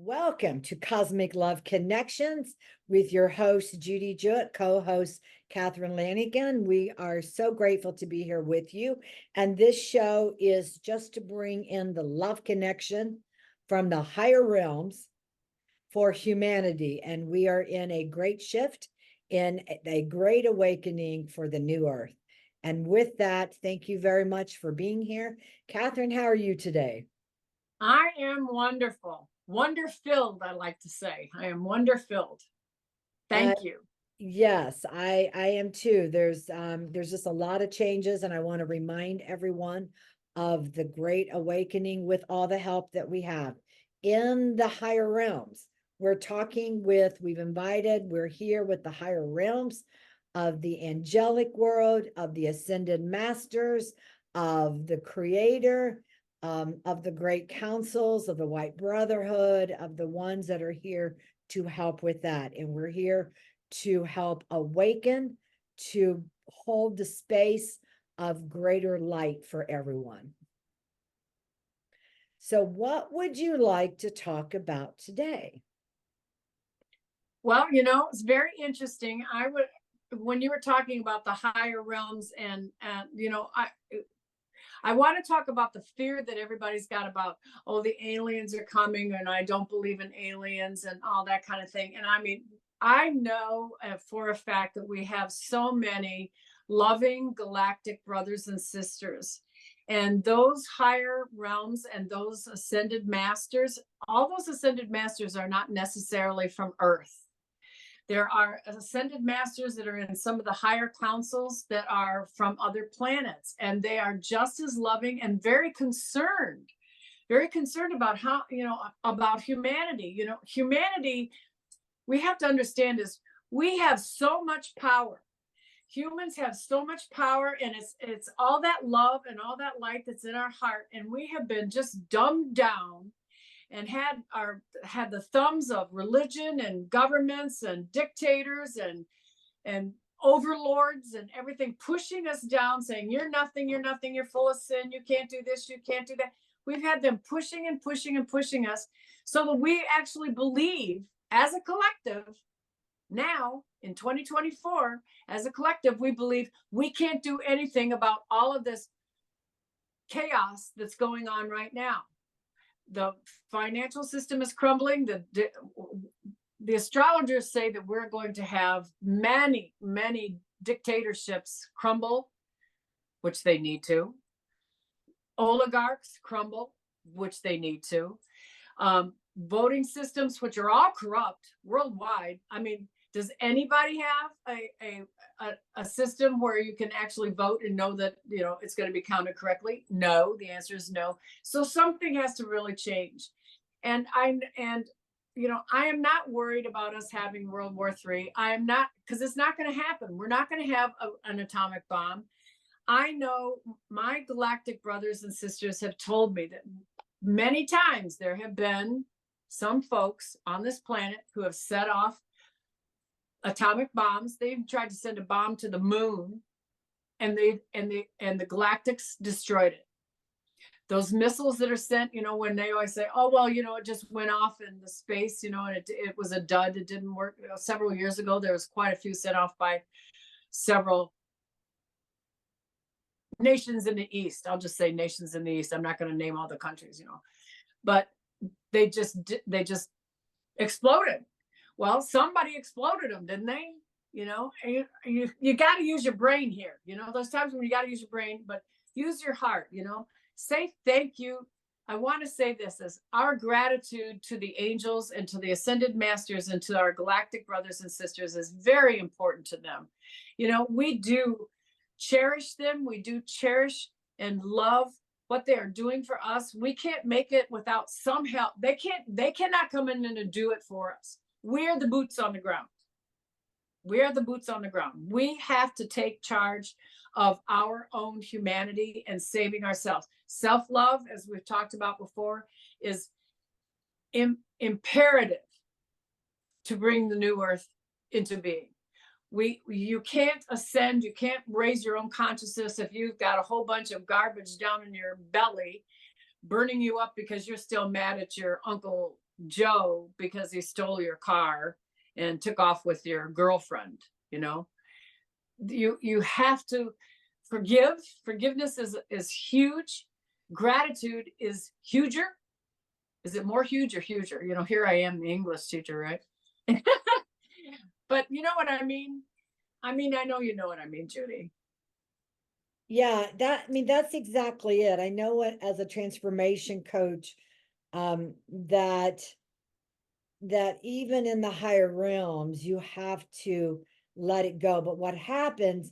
Welcome to Cosmic Love Connections with your host, Judy Jewett, co-host Catherine Lanigan. We are so grateful to be here with you. And this show is just to bring in the love connection from the higher realms for humanity. And we are in a great shift, in a great awakening for the new earth. And with that, thank you very much for being here. Catherine, how are you today? I am wonderful. Wonder-filled, I like to say. I am wonder-filled. Thank you. Yes, I am too. There's just a lot of changes, and I want to remind everyone of the great awakening with all the help that we have in the higher realms. We're here with the higher realms of the angelic world, of the ascended masters, of the creator, of the great councils, of the white brotherhood, of the ones that are here to help with that. And we're here to help awaken, to hold the space of greater light for everyone. So what would you like to talk about today? Well, it's very interesting. When you were talking about the higher realms and I want to talk about the fear that everybody's got about, oh, the aliens are coming and I don't believe in aliens and all that kind of thing. And I mean, I know for a fact that we have so many loving galactic brothers and sisters. And those higher realms and those ascended masters, all those ascended masters are not necessarily from Earth. There are ascended masters that are in some of the higher councils that are from other planets, and they are just as loving and very concerned about how, about humanity. Humanity, we have to understand is we have so much power. Humans have so much power, and it's all that love and all that light that's in our heart, and we have been just dumbed down and had the thumbs of religion and governments and dictators and overlords and everything pushing us down, saying you're nothing, you're full of sin, you can't do this, you can't do that. We've had them pushing and pushing and pushing us so that we actually believe as a collective now in 2024, as a collective, we believe we can't do anything about all of this chaos that's going on right now. The financial system is crumbling. The astrologers say that we're going to have many dictatorships crumble, which they need to. Oligarchs crumble, which they need to. Voting systems, which are all corrupt worldwide. I mean, does anybody have a system where you can actually vote and know that it's going to be counted correctly? No, the answer is no. So something has to really change. And I am not worried about us having World War III. I am not, because it's not going to happen. We're not going to have an atomic bomb. I know my galactic brothers and sisters have told me that many times there have been some folks on this planet who have set off atomic bombs. They've tried to send a bomb to the moon, and the galactics destroyed it. Those missiles that are sent, when they always say, oh, well, it just went off in the space, and it was a dud, it didn't work. Several years ago, there was quite a few set off by several nations in the East. I'll just say nations in the East. I'm not going to name all the countries, but they just exploded. Well, somebody exploded them, didn't they? You got to use your brain here. Those times when you got to use your brain, but use your heart, say thank you. I want to say this as our gratitude to the angels and to the ascended masters and to our galactic brothers and sisters is very important to them. We do cherish them. We do cherish and love what they are doing for us. We can't make it without some help. They cannot come in and do it for us. We're the boots on the ground. We're the boots on the ground. We have to take charge of our own humanity and saving ourselves. Self-love, as we've talked about before, is imperative to bring the new earth into being. You can't ascend, you can't raise your own consciousness if you've got a whole bunch of garbage down in your belly burning you up because you're still mad at your uncle Joe because he stole your car and took off with your girlfriend, you know. You have to forgive. Forgiveness is huge. Gratitude is huger. Is it more huge or huger? You know, here I am, the English teacher, right? But you know what I mean? I mean, I know you know what I mean, Judy. Yeah, I mean, that's exactly it. I know it as a transformation coach, that even in the higher realms, you have to let it go. But what happens,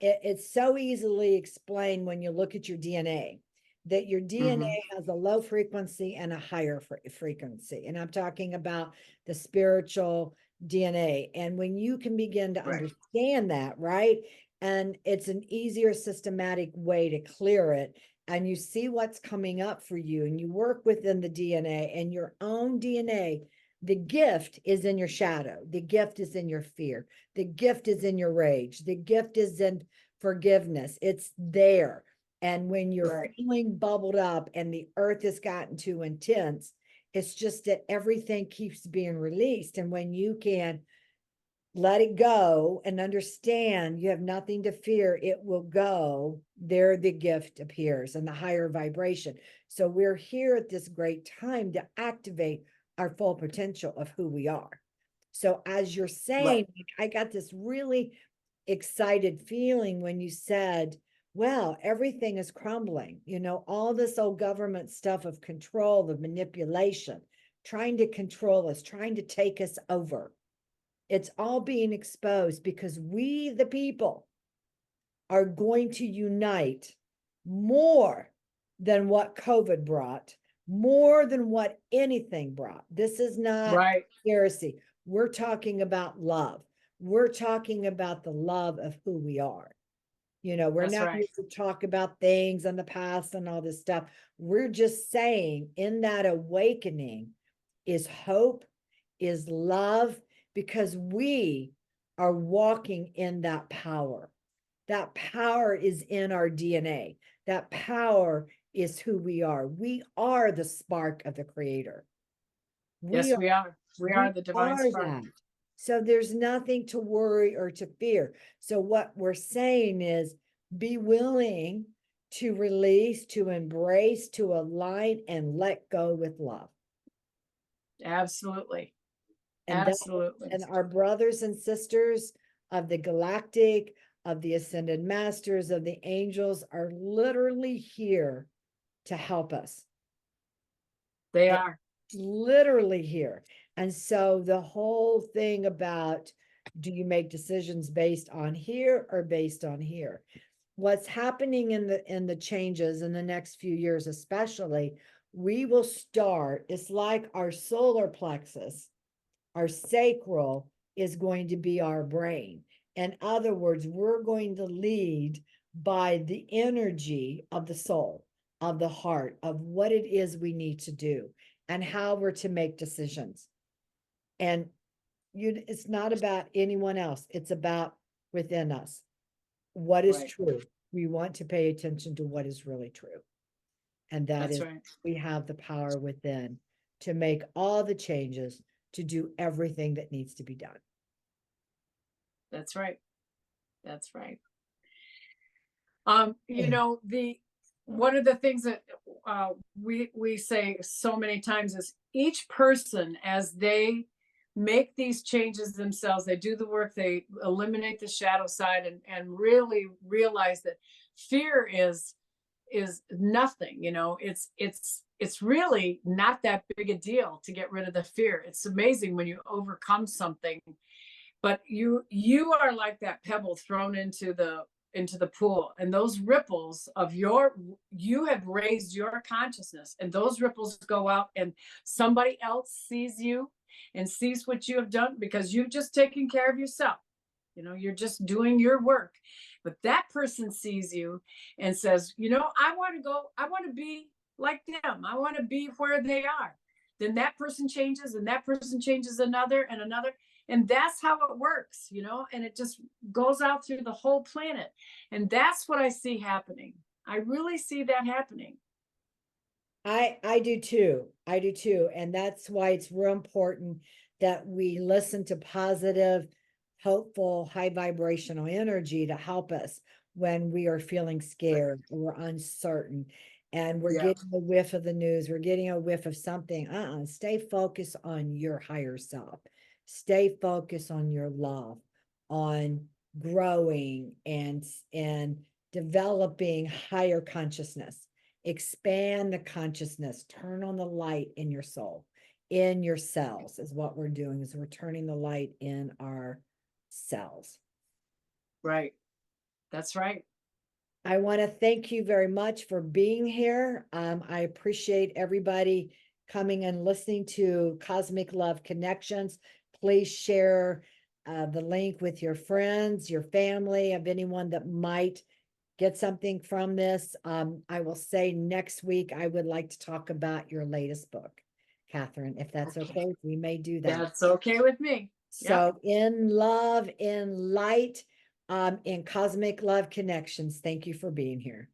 it's so easily explained when you look at your DNA, that your DNA has a low frequency and a higher frequency. And I'm talking about the spiritual DNA. And when you can begin to Right. understand that, right? And it's an easier systematic way to clear it. And you see what's coming up for you, and you work within the DNA and your own DNA. The gift is in your shadow. The gift is in your fear. The gift is in your rage. The gift is in forgiveness. It's there. And when you're Right. feeling bubbled up and the earth has gotten too intense, it's just that everything keeps being released. And when you can let it go and understand you have nothing to fear, it will go. There the gift appears and the higher vibration. So we're here at this great time to activate our full potential of who we are. So as you're saying, I got this really excited feeling when you said, well, everything is crumbling. You know, all this old government stuff of control, of manipulation, trying to control us, trying to take us over. It's all being exposed because we, the people, are going to unite more than what COVID brought, more than what anything brought. This is not Right. heresy. We're talking about love. We're talking about the love of who we are. You know, we're That's not here right. to talk about things in the past and all this stuff. We're just saying in that awakening is hope, is love, because we are walking in that power. That power is in our DNA. That power is who we are. We are the spark of the creator. We Yes, are, we are. We are we the divine are spark. that. So there's nothing to worry or to fear. So what we're saying is be willing to release, to embrace, to align, and let go with love. Absolutely. And that, Absolutely. and our brothers and sisters of the galactic, of the ascended masters, of the angels are literally here to help us. They It's are. literally here. And so the whole thing about, do you make decisions based on here or based on here? What's happening in the changes in the next few years, especially, we will start, it's like our solar plexus, our sacral is going to be our brain. In other words, we're going to lead by the energy of the soul, of the heart, of what it is we need to do and how we're to make decisions. And it's not about anyone else. It's about within us. What is Right. true? We want to pay attention to what is really true. And that That's is, right. we have the power within to make all the changes, to do everything that needs to be done. That's right. That's right. You Yeah. know, one of the things that we say so many times is each person, as they make these changes themselves, they do the work, they eliminate the shadow side, and really realize that fear is nothing. You know, it's really not that big a deal to get rid of the fear. It's amazing when you overcome something, but you are like that pebble thrown into the pool, and those ripples of you have raised your consciousness, and those ripples go out, and somebody else sees you and sees what you have done because you've just taken care of yourself. You know, you're just doing your work, but that person sees you and says, you know, I want to be like them, I want to be where they are. Then that person changes, and that person changes another and another, and that's how it works, you know, and it just goes out through the whole planet. And that's what I see happening. I really see that happening. I do too. I do too. And that's why it's real important that we listen to positive, hopeful, high vibrational energy to help us when we are feeling scared or uncertain. And we're Yeah. getting a whiff of the news, we're getting a whiff of something. Stay focused on your higher self. Stay focused on your love, on growing and developing higher consciousness. Expand the consciousness, turn on the light in your soul, in your cells is what we're doing, is we're turning the light in our cells. Right. That's right. I want to thank you very much for being here. I appreciate everybody coming and listening to Cosmic Love Connections. Please share the link with your friends, your family, of anyone that might get something from this. I will say next week, I would like to talk about your latest book, Catherine, if that's okay. We may do that. That's okay with me. So in love, in light, in Cosmic Love Connections, thank you for being here.